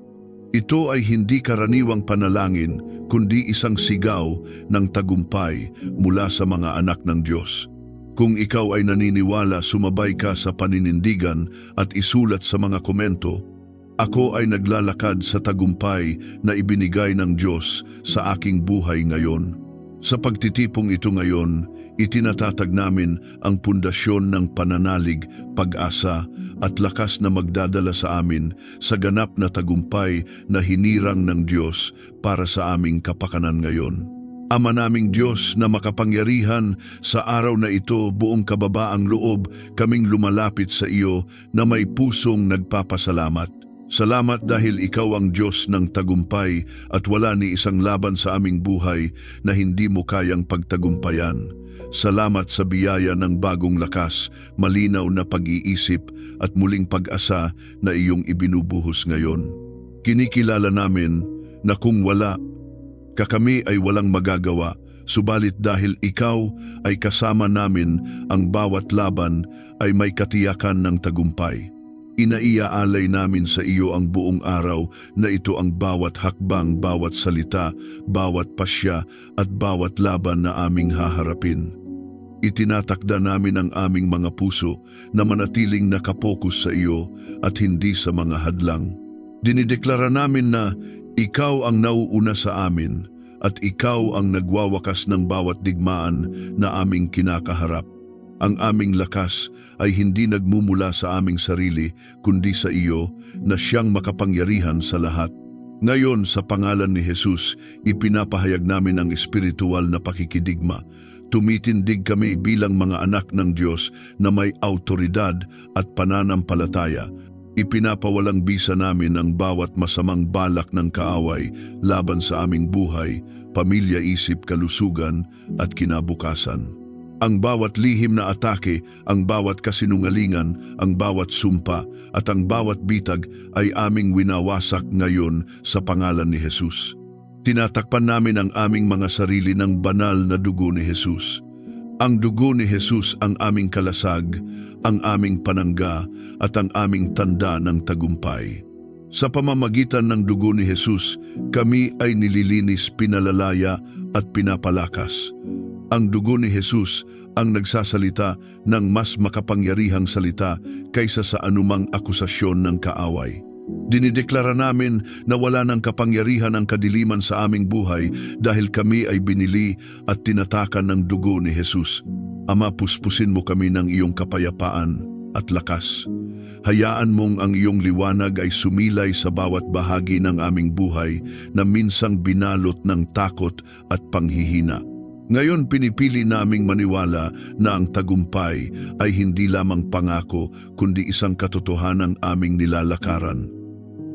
ito ay hindi karaniwang panalangin kundi isang sigaw ng tagumpay mula sa mga anak ng Diyos. Kung ikaw ay naniniwala, sumabay ka sa paninindigan at isulat sa mga komento, "Ako ay naglalakad sa tagumpay na ibinigay ng Diyos sa aking buhay ngayon." Sa pagtitipong ito ngayon, itinatatag namin ang pundasyon ng pananalig, pag-asa at lakas na magdadala sa amin sa ganap na tagumpay na hinirang ng Diyos para sa aming kapakanan ngayon. Ama naming Diyos na makapangyarihan, sa araw na ito buong kababaang loob kaming lumalapit sa iyo na may pusong nagpapasalamat. Salamat dahil ikaw ang Diyos ng tagumpay at wala ni isang laban sa aming buhay na hindi mo kayang pagtagumpayan. Salamat sa biyaya ng bagong lakas, malinaw na pag-iisip at muling pag-asa na iyong ibinubuhos ngayon. Kinikilala namin na kung wala ka, kami ay walang magagawa, subalit dahil ikaw ay kasama namin, ang bawat laban ay may katiyakan ng tagumpay. Inaiaalay namin sa iyo ang buong araw na ito, ang bawat hakbang, bawat salita, bawat pasya at bawat laban na aming haharapin. Itinatakda namin ang aming mga puso na manatiling nakapokus sa iyo at hindi sa mga hadlang. Dinideklara namin na ikaw ang nauuna sa amin at ikaw ang nagwawakas ng bawat digmaan na aming kinakaharap. Ang aming lakas ay hindi nagmumula sa aming sarili kundi sa iyo na siyang makapangyarihan sa lahat. Ngayon, sa pangalan ni Jesus, ipinapahayag namin ang espiritual na pakikidigma. Tumitindig kami bilang mga anak ng Diyos na may autoridad at pananampalataya. Ipinapawalang bisa namin ang bawat masamang balak ng kaaway laban sa aming buhay, pamilya, isip, kalusugan at kinabukasan. Ang bawat lihim na atake, ang bawat kasinungalingan, ang bawat sumpa at ang bawat bitag ay aming winawasak ngayon sa pangalan ni Jesus. Tinatakpan namin ang aming mga sarili ng banal na dugo ni Jesus. Ang dugo ni Jesus ang aming kalasag, ang aming panangga at ang aming tanda ng tagumpay. Sa pamamagitan ng dugo ni Jesus, kami ay nililinis, pinalalaya at pinapalakas. Ang dugo ni Jesus ang nagsasalita ng mas makapangyarihang salita kaysa sa anumang akusasyon ng kaaway. Dinideklara namin na wala ng kapangyarihan ang kadiliman sa aming buhay dahil kami ay binili at tinatakan ng dugo ni Jesus. Ama, puspusin mo kami ng iyong kapayapaan at lakas. Hayaan mong ang iyong liwanag ay sumilay sa bawat bahagi ng aming buhay na minsang binalot ng takot at panghihina. Ngayon, pinipili naming maniwala na ang tagumpay ay hindi lamang pangako kundi isang katotohanang aming nilalakaran.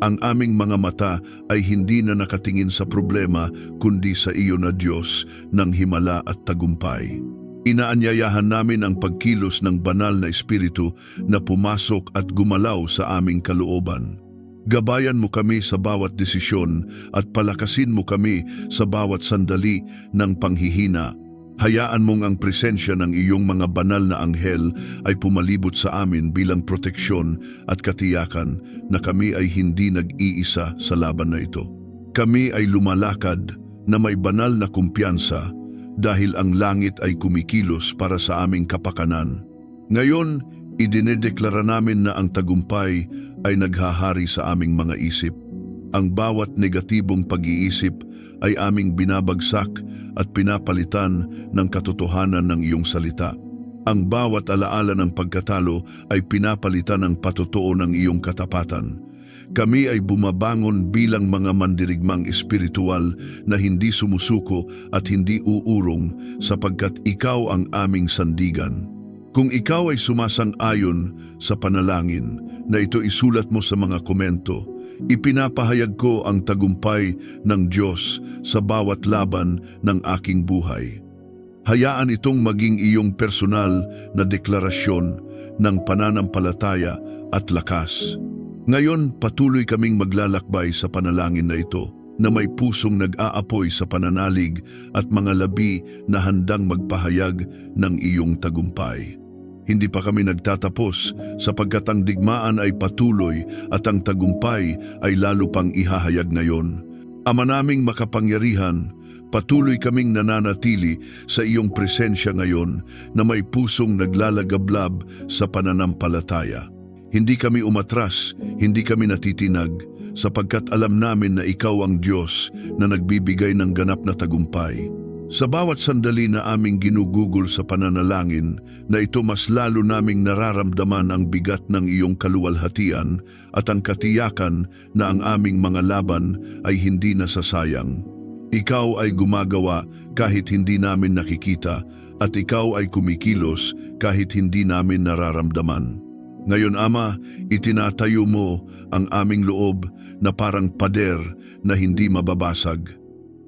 Ang aming mga mata ay hindi na nakatingin sa problema kundi sa iyo na Diyos ng himala at tagumpay. Inaanyayahan namin ang pagkilos ng banal na espiritu na pumasok at gumalaw sa aming kalooban. Gabayan mo kami sa bawat desisyon at palakasin mo kami sa bawat sandali ng panghihina. Hayaan mong ang presensya ng iyong mga banal na anghel ay pumalibot sa amin bilang proteksyon at katiyakan na kami ay hindi nag-iisa sa laban na ito. Kami ay lumalakad na may banal na kumpiyansa dahil ang langit ay kumikilos para sa aming kapakanan. Ngayon, idinedeklara namin na ang tagumpay ay naghahari sa aming mga isip. Ang bawat negatibong pag-iisip ay aming binabagsak at pinapalitan ng katotohanan ng iyong salita. Ang bawat alaala ng pagkatalo ay pinapalitan ng patotoo ng iyong katapatan. Kami ay bumabangon bilang mga mandirigmang espiritual na hindi sumusuko at hindi uurong sapagkat ikaw ang aming sandigan. Kung ikaw ay sumasang-ayon sa panalangin na ito isulat mo sa mga komento, ipinapahayag ko ang tagumpay ng Diyos sa bawat laban ng aking buhay. Hayaan itong maging iyong personal na deklarasyon ng pananampalataya at lakas. Ngayon, patuloy kaming maglalakbay sa panalangin na ito na may pusong nag-aapoy sa pananalig at mga labi na handang magpahayag ng iyong tagumpay. Hindi pa kami nagtatapos sapagkat ang digmaan ay patuloy at ang tagumpay ay lalo pang ihahayag ngayon. Ama naming makapangyarihan, patuloy kaming nananatili sa iyong presensya ngayon na may pusong naglalagablab sa pananampalataya. Hindi kami umatras, hindi kami natitinag, sapagkat alam namin na ikaw ang Diyos na nagbibigay ng ganap na tagumpay. Sa bawat sandali na aming ginugugol sa pananalangin, na ito mas lalo naming nararamdaman ang bigat ng iyong kaluwalhatian at ang katiyakan na ang aming mga laban ay hindi nasasayang. Ikaw ay gumagawa kahit hindi namin nakikita at ikaw ay kumikilos kahit hindi namin nararamdaman. Ngayon, Ama, itinatayo mo ang aming loob na parang pader na hindi mababasag.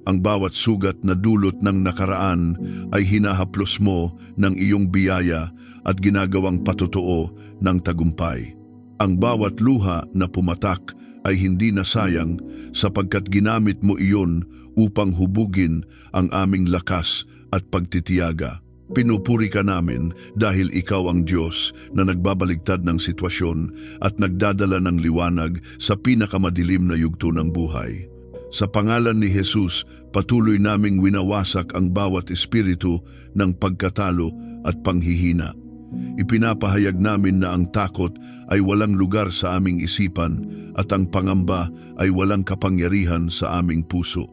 Ang bawat sugat na dulot ng nakaraan ay hinahaplos mo ng iyong biyaya at ginagawang patotoo ng tagumpay. Ang bawat luha na pumatak ay hindi nasayang sapagkat ginamit mo iyon upang hubugin ang aming lakas at pagtitiyaga. Pinupuri ka namin dahil ikaw ang Diyos na nagbabaligtad ng sitwasyon at nagdadala ng liwanag sa pinakamadilim na yugto ng buhay. Sa pangalan ni Jesus, patuloy naming winawasak ang bawat espiritu ng pagkatalo at panghihina. Ipinapahayag namin na ang takot ay walang lugar sa aming isipan at ang pangamba ay walang kapangyarihan sa aming puso.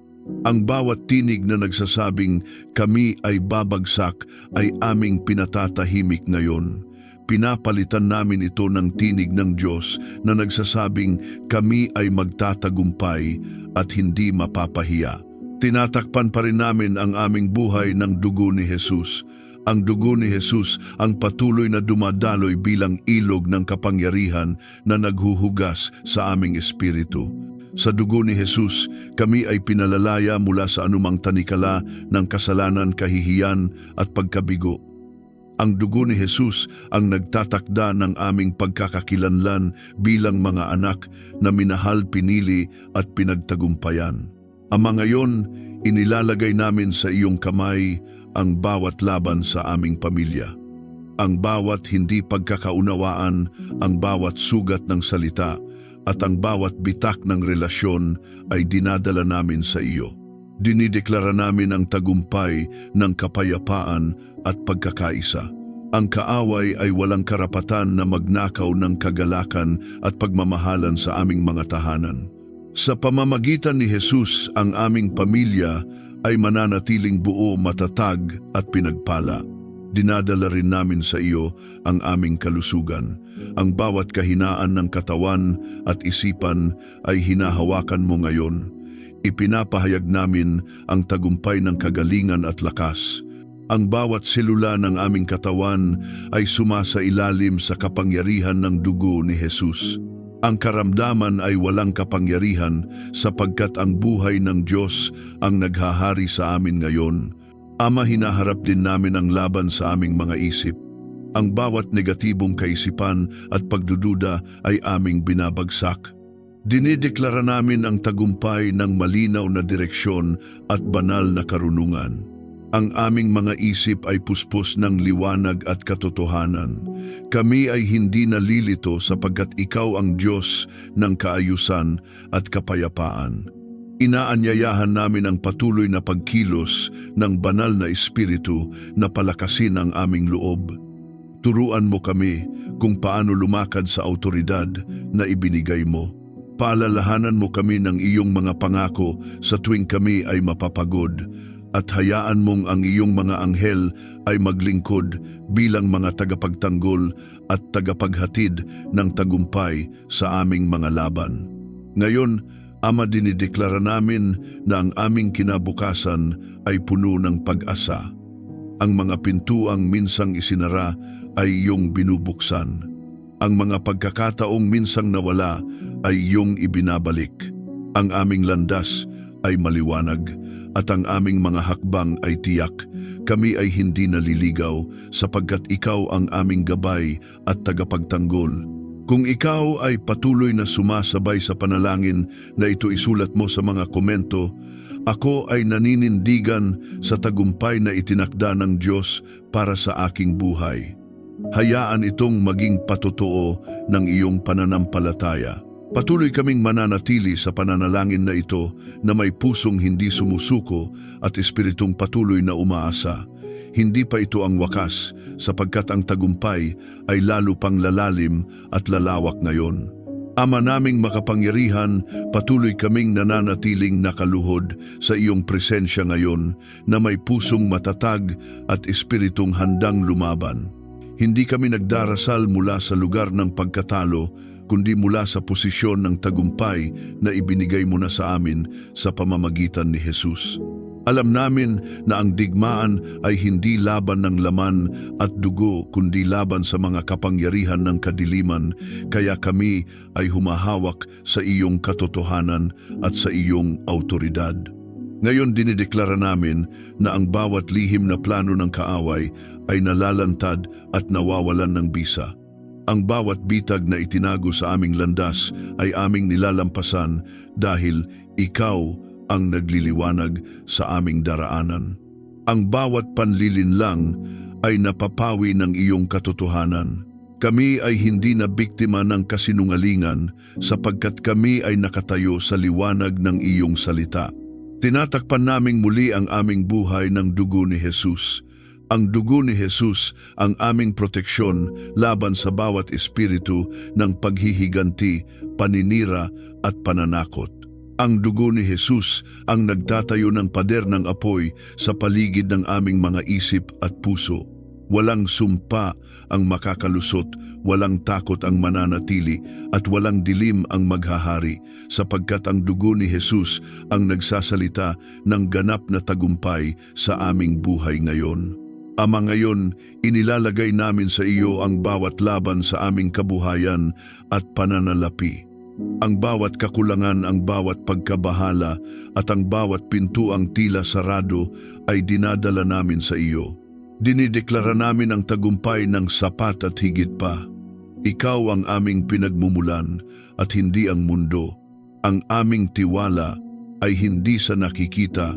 Ang bawat tinig na nagsasabing kami ay babagsak ay aming pinatatahimik ngayon. Pinapalitan namin ito ng tinig ng Diyos na nagsasabing kami ay magtatagumpay at hindi mapapahiya. Tinatakpan pa rin namin ang aming buhay ng dugo ni Jesus. Ang dugo ni Jesus ang patuloy na dumadaloy bilang ilog ng kapangyarihan na naghuhugas sa aming espiritu. Sa dugo ni Jesus, kami ay pinalalaya mula sa anumang tanikala ng kasalanan, kahihiyan at pagkabigo. Ang dugo ni Jesus ang nagtatakda ng aming pagkakakilanlan bilang mga anak na minahal, pinili at pinagtagumpayan. Ama, ngayon, inilalagay namin sa iyong kamay ang bawat laban sa aming pamilya. Ang bawat hindi pagkakaunawaan, ang bawat sugat ng salita, at ang bawat bitak ng relasyon ay dinadala namin sa iyo. Dinideklara namin ang tagumpay ng kapayapaan at pagkakaisa. Ang kaaway ay walang karapatan na magnakaw ng kagalakan at pagmamahalan sa aming mga tahanan. Sa pamamagitan ni Jesus, ang aming pamilya ay mananatiling buo, matatag at pinagpala. Dinadala rin namin sa iyo ang aming kalusugan. Ang bawat kahinaan ng katawan at isipan ay hinahawakan mo ngayon. Ipinapahayag namin ang tagumpay ng kagalingan at lakas. Ang bawat selula ng aming katawan ay sumasailalim sa kapangyarihan ng dugo ni Jesus. Ang karamdaman ay walang kapangyarihan sapagkat ang buhay ng Diyos ang naghahari sa amin ngayon. Ama, hinaharap din namin ang laban sa aming mga isip. Ang bawat negatibong kaisipan at pagdududa ay aming binabagsak. Dinideklara namin ang tagumpay ng malinaw na direksyon at banal na karunungan. Ang aming mga isip ay puspos ng liwanag at katotohanan. Kami ay hindi nalilito sapagkat ikaw ang Diyos ng kaayusan at kapayapaan. Inaanyayahan namin ang patuloy na pagkilos ng banal na espiritu na palakasin ang aming loob. Turuan mo kami kung paano lumakad sa autoridad na ibinigay mo. Paalalahanan mo kami ng iyong mga pangako sa tuwing kami ay mapapagod, at hayaan mong ang iyong mga anghel ay maglingkod bilang mga tagapagtanggol at tagapaghatid ng tagumpay sa aming mga laban. Ngayon, Ama, dinideklara namin na ang aming kinabukasan ay puno ng pag-asa. Ang mga pintuang minsang isinara ay iyong binubuksan. Ang mga pagkakataong minsang nawala ay iyong ibinabalik. Ang aming landas ay maliwanag at ang aming mga hakbang ay tiyak. Kami ay hindi naliligaw sapagkat ikaw ang aming gabay at tagapagtanggol. Kung ikaw ay patuloy na sumasabay sa panalangin na ito isulat mo sa mga komento, ako ay naninindigan sa tagumpay na itinakda ng Diyos para sa aking buhay. Hayaan itong maging patotoo ng iyong pananampalataya. Patuloy kaming mananatili sa pananalangin na ito na may pusong hindi sumusuko at espiritong patuloy na umaasa. Hindi pa ito ang wakas sapagkat ang tagumpay ay lalo pang lalalim at lalawak ngayon. Ama naming makapangyarihan, patuloy kaming nananatiling nakaluhod sa iyong presensya ngayon na may pusong matatag at espiritong handang lumaban. Hindi kami nagdarasal mula sa lugar ng pagkatalo, kundi mula sa posisyon ng tagumpay na ibinigay mo na sa amin sa pamamagitan ni Jesus. Alam namin na ang digmaan ay hindi laban ng laman at dugo kundi laban sa mga kapangyarihan ng kadiliman, kaya kami ay humahawak sa iyong katotohanan at sa iyong autoridad. Ngayon dinideklara namin na ang bawat lihim na plano ng kaaway ay nalalantad at nawawalan ng bisa. Ang bawat bitag na itinago sa aming landas ay aming nilalampasan dahil ikaw ang nagliliwanag sa aming daraanan. Ang bawat panlilinlang ay napapawi ng iyong katotohanan. Kami ay hindi na biktima ng kasinungalingan sapagkat kami ay nakatayo sa liwanag ng iyong salita. Tinatakpan naming muli ang aming buhay ng dugo ni Jesus. Ang dugo ni Jesus ang aming proteksyon laban sa bawat espiritu ng paghihiganti, paninira at pananakot. Ang dugo ni Jesus ang nagtatayo ng pader ng apoy sa paligid ng aming mga isip at puso. Walang sumpa ang makakalusot, walang takot ang mananatili, at walang dilim ang maghahari, sapagkat ang dugo ni Jesus ang nagsasalita ng ganap na tagumpay sa aming buhay ngayon. Ama, ngayon, inilalagay namin sa iyo ang bawat laban sa aming kabuhayan at pananalapi. Ang bawat kakulangan, ang bawat pagkabahala at ang bawat pintuang tila sarado ay dinadala namin sa iyo. Dinideklara namin ang tagumpay ng sapat at higit pa. Ikaw ang aming pinagmumulan at hindi ang mundo. Ang aming tiwala ay hindi sa nakikita,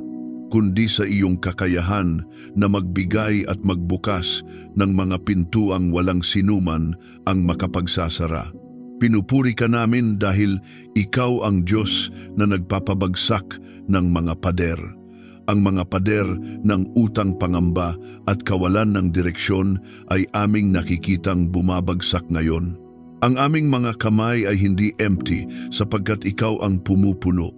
kundi sa iyong kakayahan na magbigay at magbukas ng mga pintuang walang sinuman ang makapagsasara. Pinupuri ka namin dahil ikaw ang Diyos na nagpapabagsak ng mga pader. Ang mga pader ng utang, pangamba at kawalan ng direksyon ay aming nakikitang bumabagsak ngayon. Ang aming mga kamay ay hindi empty sapagkat ikaw ang pumupuno.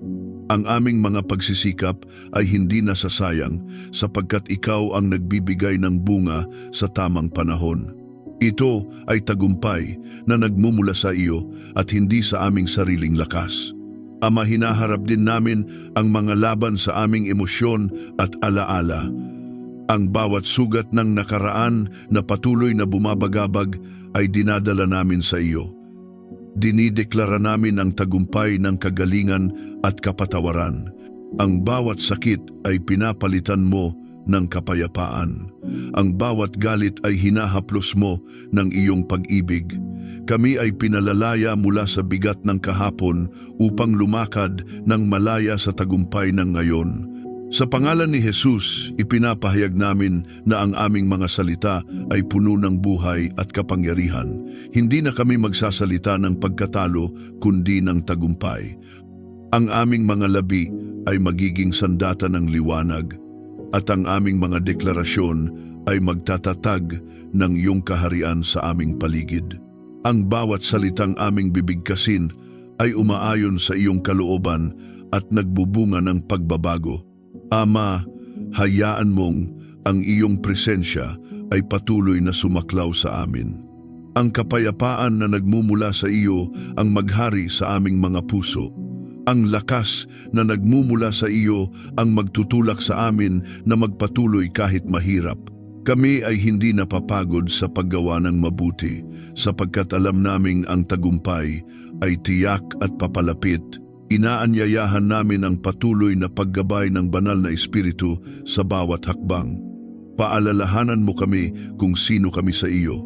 Ang aming mga pagsisikap ay hindi nasasayang sapagkat ikaw ang nagbibigay ng bunga sa tamang panahon. Ito ay tagumpay na nagmumula sa iyo at hindi sa aming sariling lakas. Ama, hinaharap din namin ang mga laban sa aming emosyon at alaala. Ang bawat sugat ng nakaraan na patuloy na bumabagabag ay dinadala namin sa iyo. Dinideklara namin ang tagumpay ng kagalingan at kapatawaran. Ang bawat sakit ay pinapalitan mo ng kapayapaan. Ang bawat galit ay hinahaplos mo ng iyong pag-ibig. Kami ay pinalalaya mula sa bigat ng kahapon upang lumakad ng malaya sa tagumpay ng ngayon. Sa pangalan ni Jesus, ipinapahayag namin na ang aming mga salita ay puno ng buhay at kapangyarihan. Hindi na kami magsasalita ng pagkatalo kundi ng tagumpay. Ang aming mga labi ay magiging sandata ng liwanag, at ang aming mga deklarasyon ay magtatatag ng iyong kaharian sa aming paligid. Ang bawat salitang aming bibigkasin ay umaayon sa iyong kalooban at nagbubunga ng pagbabago. Ama, hayaan mong ang iyong presensya ay patuloy na sumaklaw sa amin. Ang kapayapaan na nagmumula sa iyo ang maghari sa aming mga puso. Ang lakas na nagmumula sa iyo ang magtutulak sa amin na magpatuloy kahit mahirap. Kami ay hindi napapagod sa paggawa ng mabuti, sapagkat alam naming ang tagumpay ay tiyak at papalapit. Inaanyayahan namin ang patuloy na paggabay ng banal na Espiritu sa bawat hakbang. Paalalahanan mo kami kung sino kami sa iyo.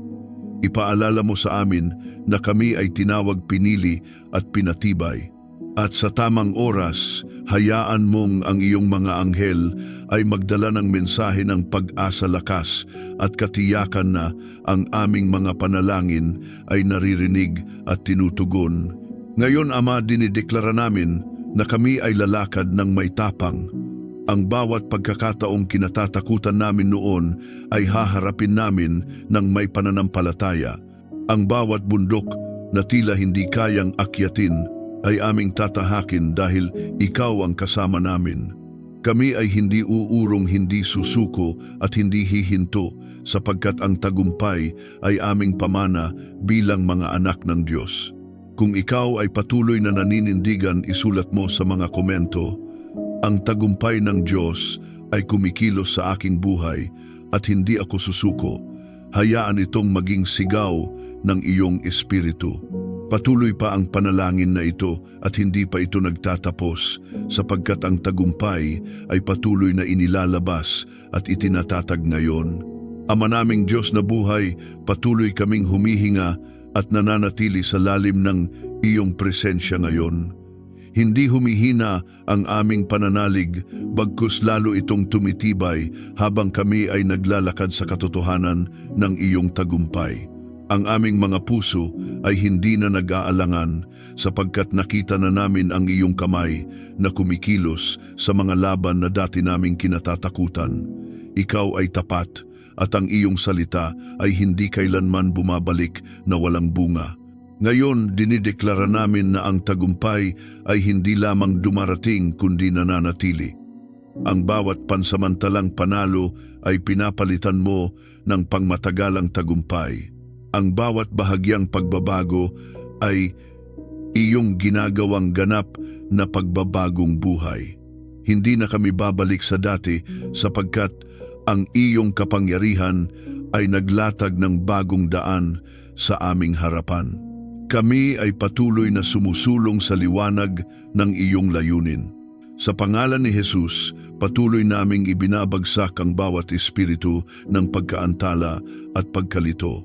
Ipaalala mo sa amin na kami ay tinawag, pinili at pinatibay. At sa tamang oras, hayaan mong ang iyong mga anghel ay magdala ng mensahe ng pag-asa, lakas at katiyakan na ang aming mga panalangin ay naririnig at tinutugon. Ngayon, Ama, dinideklara namin na kami ay lalakad ng may tapang. Ang bawat pagkakataong kinatatakutan namin noon ay haharapin namin ng may pananampalataya. Ang bawat bundok na tila hindi kayang akyatin ay aming tatahakin dahil ikaw ang kasama namin. Kami ay hindi uurong, hindi susuko at hindi hihinto, sapagkat ang tagumpay ay aming pamana bilang mga anak ng Diyos. Kung ikaw ay patuloy na naninindigan, isulat mo sa mga komento, ang tagumpay ng Diyos ay kumikilos sa aking buhay at hindi ako susuko. Hayaan itong maging sigaw ng iyong espiritu. Patuloy pa ang panalangin na ito at hindi pa ito nagtatapos, sapagkat ang tagumpay ay patuloy na inilalabas at itinatatag ngayon. Ama naming Diyos na buhay, patuloy kaming humihinga at nananatili sa lalim ng iyong presensya ngayon. Hindi humihina ang aming pananalig, bagkus lalo itong tumitibay habang kami ay naglalakad sa katotohanan ng iyong tagumpay. Ang aming mga puso ay hindi na nag-aalangan, sapagkat nakita na namin ang iyong kamay na kumikilos sa mga laban na dati naming kinatatakutan. Ikaw ay tapat at ang iyong salita ay hindi kailanman bumabalik na walang bunga. Ngayon, dinideklara namin na ang tagumpay ay hindi lamang dumarating kundi nananatili. Ang bawat pansamantalang panalo ay pinapalitan mo ng pangmatagalang tagumpay. Ang bawat bahagyang pagbabago ay iyong ginagawang ganap na pagbabagong buhay. Hindi na kami babalik sa dati, sapagkat ang iyong kapangyarihan ay naglatag ng bagong daan sa aming harapan. Kami ay patuloy na sumusulong sa liwanag ng iyong layunin. Sa pangalan ni Jesus, patuloy naming ibinabagsak ang bawat espiritu ng pagkaantala at pagkalito.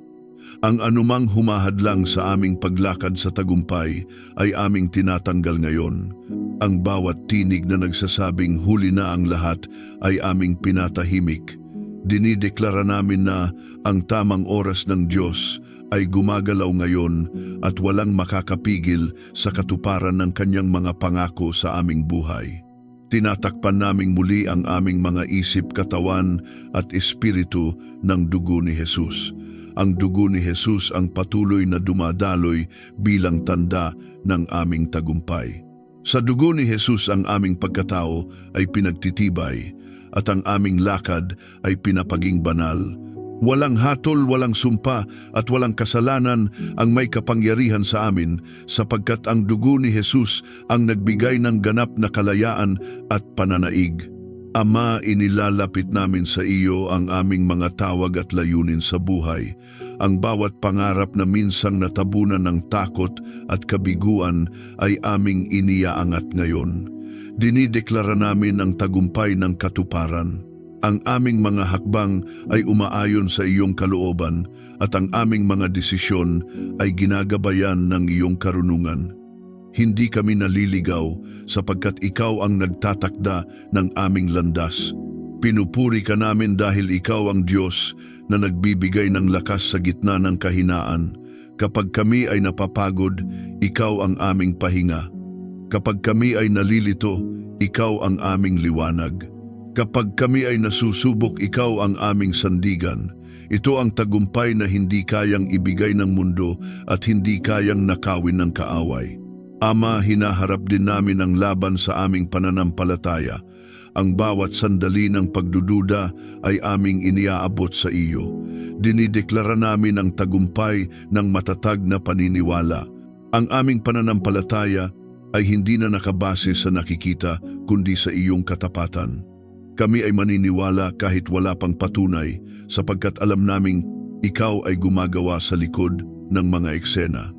Ang anumang humahadlang sa aming paglakad sa tagumpay ay aming tinatanggal ngayon. Ang bawat tinig na nagsasabing huli na ang lahat ay aming pinatahimik. Dinideklara namin na ang tamang oras ng Diyos ay gumagalaw ngayon at walang makakapigil sa katuparan ng kanyang mga pangako sa aming buhay. Tinatakpan naming muli ang aming mga isip, katawan at espiritu ng dugo ni Jesus. Ang dugo ni Jesus ang patuloy na dumadaloy bilang tanda ng aming tagumpay. Sa dugo ni Jesus ang aming pagkatao ay pinagtitibay at ang aming lakad ay pinapaging banal. Walang hatol, walang sumpa at walang kasalanan ang may kapangyarihan sa amin, sapagkat ang dugo ni Jesus ang nagbigay ng ganap na kalayaan at pananaig. Ama, inilalapit namin sa iyo ang aming mga tawag at layunin sa buhay. Ang bawat pangarap na minsang natabunan ng takot at kabiguan ay aming iniaangat ngayon. Dinideklara namin ang tagumpay ng katuparan. Ang aming mga hakbang ay umaayon sa iyong kalooban at ang aming mga desisyon ay ginagabayan ng iyong karunungan. Hindi kami naliligaw, sapagkat ikaw ang nagtatakda ng aming landas. Pinupuri ka namin dahil ikaw ang Diyos na nagbibigay ng lakas sa gitna ng kahinaan. Kapag kami ay napapagod, ikaw ang aming pahinga. Kapag kami ay nalilito, ikaw ang aming liwanag. Kapag kami ay nasusubok, ikaw ang aming sandigan. Ito ang tagumpay na hindi kayang ibigay ng mundo at hindi kayang nakawin ng kaaway. Ama, hinaharap din namin ang laban sa aming pananampalataya. Ang bawat sandali ng pagdududa ay aming iniaabot sa iyo. Dinideklara namin ang tagumpay ng matatag na paniniwala. Ang aming pananampalataya ay hindi na nakabase sa nakikita kundi sa iyong katapatan. Kami ay maniniwala kahit wala pang patunay sapagkat alam naming ikaw ay gumagawa sa likod ng mga eksena.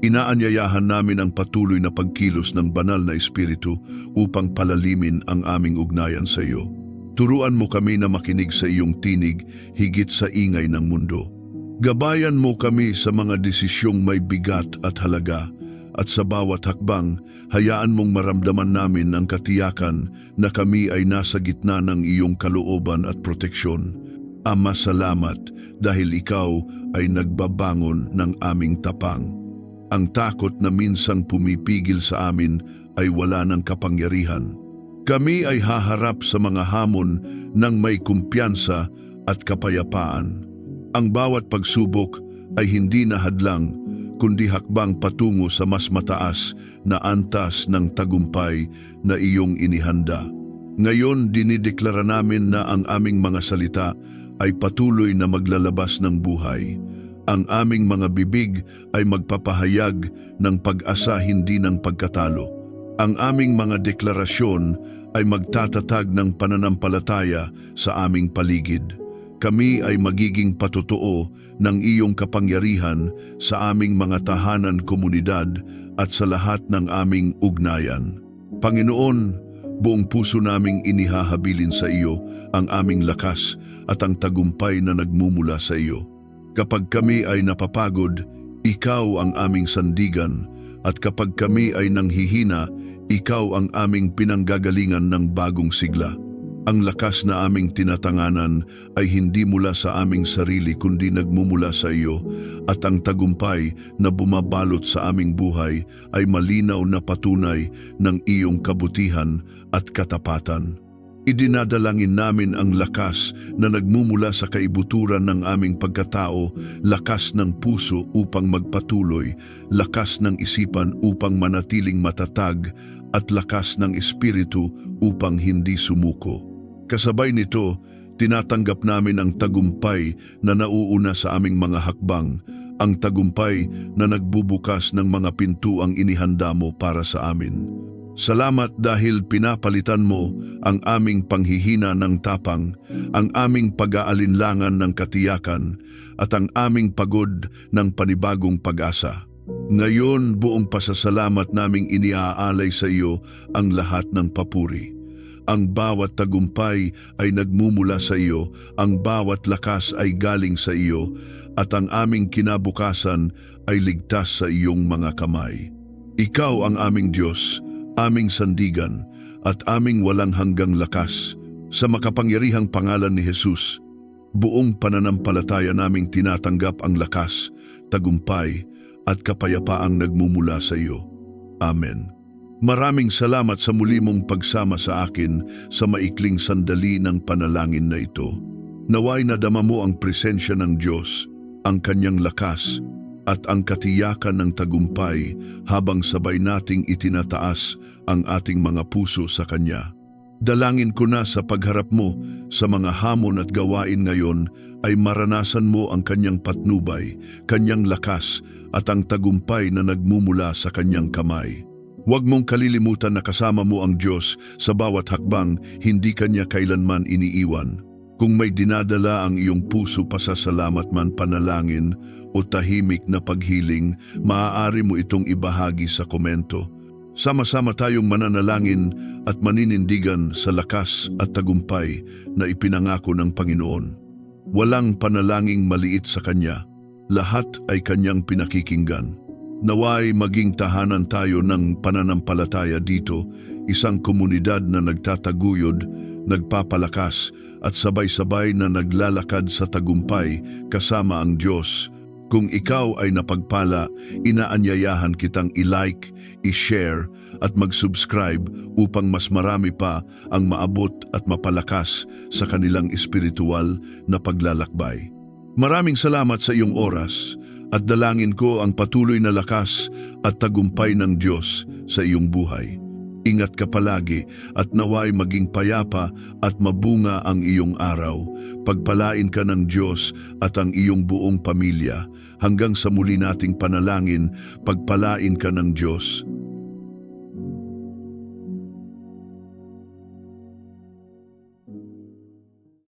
Inaanyayahan namin ang patuloy na pagkilos ng banal na espiritu upang palalimin ang aming ugnayan sa iyo. Turuan mo kami na makinig sa iyong tinig higit sa ingay ng mundo. Gabayan mo kami sa mga desisyong may bigat at halaga, at sa bawat hakbang, hayaan mong maramdaman namin ang katiyakan na kami ay nasa gitna ng iyong kalooban at proteksyon. Ama, salamat dahil ikaw ay nagbabangon ng aming tapang. Ang takot na minsang pumipigil sa amin ay wala ng kapangyarihan. Kami ay haharap sa mga hamon ng may kumpiyansa at kapayapaan. Ang bawat pagsubok ay hindi na hadlang, kundi hakbang patungo sa mas mataas na antas ng tagumpay na iyong inihanda. Ngayon, dinideklara namin na ang aming mga salita ay patuloy na maglalabas ng buhay. Ang aming mga bibig ay magpapahayag ng pag-asa, hindi ng pagkatalo. Ang aming mga deklarasyon ay magtatatag ng pananampalataya sa aming paligid. Kami ay magiging patotoo ng iyong kapangyarihan sa aming mga tahanan, komunidad at sa lahat ng aming ugnayan. Panginoon, buong puso naming inihahabilin sa iyo ang aming lakas at ang tagumpay na nagmumula sa iyo. Kapag kami ay napapagod, ikaw ang aming sandigan, at kapag kami ay nanghihina, ikaw ang aming pinanggagalingan ng bagong sigla. Ang lakas na aming tinatanganan ay hindi mula sa aming sarili kundi nagmumula sa iyo, at ang tagumpay na bumabalot sa aming buhay ay malinaw na patunay ng iyong kabutihan at katapatan. Idinadalangin namin ang lakas na nagmumula sa kaibuturan ng aming pagkatao, lakas ng puso upang magpatuloy, lakas ng isipan upang manatiling matatag, at lakas ng espiritu upang hindi sumuko. Kasabay nito, tinatanggap namin ang tagumpay na nauuna sa aming mga hakbang, ang tagumpay na nagbubukas ng mga pintuang inihanda mo para sa amin. Salamat dahil pinapalitan mo ang aming panghihina ng tapang, ang aming pag-aalinlangan ng katiyakan, at ang aming pagod ng panibagong pag-asa. Ngayon, buong pasasalamat naming iniaalay sa iyo ang lahat ng papuri. Ang bawat tagumpay ay nagmumula sa iyo, ang bawat lakas ay galing sa iyo, at ang aming kinabukasan ay ligtas sa iyong mga kamay. Ikaw ang aming Diyos, aming sandigan, at aming walang hanggang lakas. Sa makapangyarihang pangalan ni Jesus, buong pananampalataya naming tinatanggap ang lakas, tagumpay, at kapayapaang nagmumula sa iyo. Amen. Maraming salamat sa muli mong pagsama sa akin sa maikling sandali ng panalangin na ito. Naway nadama mo ang presensya ng Diyos, ang kanyang lakas, at ang katiyakan ng tagumpay habang sabay nating itinataas ang ating mga puso sa Kanya. Dalangin ko na sa pagharap mo sa mga hamon at gawain ngayon ay maranasan mo ang Kanyang patnubay, Kanyang lakas at ang tagumpay na nagmumula sa Kanyang kamay. Huwag mong kalilimutan na kasama mo ang Diyos sa bawat hakbang, hindi Kanya kailanman iniiwan. Kung may dinadala ang iyong puso pasasalamat man, panalangin o tahimik na paghiling, maaari mo itong ibahagi sa komento. Sama-sama tayong mananalangin at maninindigan sa lakas at tagumpay na ipinangako ng Panginoon. Walang panalangin maliit sa Kanya, lahat ay Kanyang pinakikinggan. Naway maging tahanan tayo ng pananampalataya dito, isang komunidad na nagtataguyod, nagpapalakas at sabay-sabay na naglalakad sa tagumpay kasama ang Diyos. Kung ikaw ay napagpala, inaanyayahan kitang i-like, i-share at mag-subscribe upang mas marami pa ang maabot at mapalakas sa kanilang espiritual na paglalakbay. Maraming salamat sa iyong oras at dalangin ko ang patuloy na lakas at tagumpay ng Diyos sa iyong buhay. Ingat ka palagi at naway maging payapa at mabunga ang iyong araw. Pagpalain ka ng Diyos at ang iyong buong pamilya. Hanggang sa muli nating panalangin, pagpalain ka ng Diyos.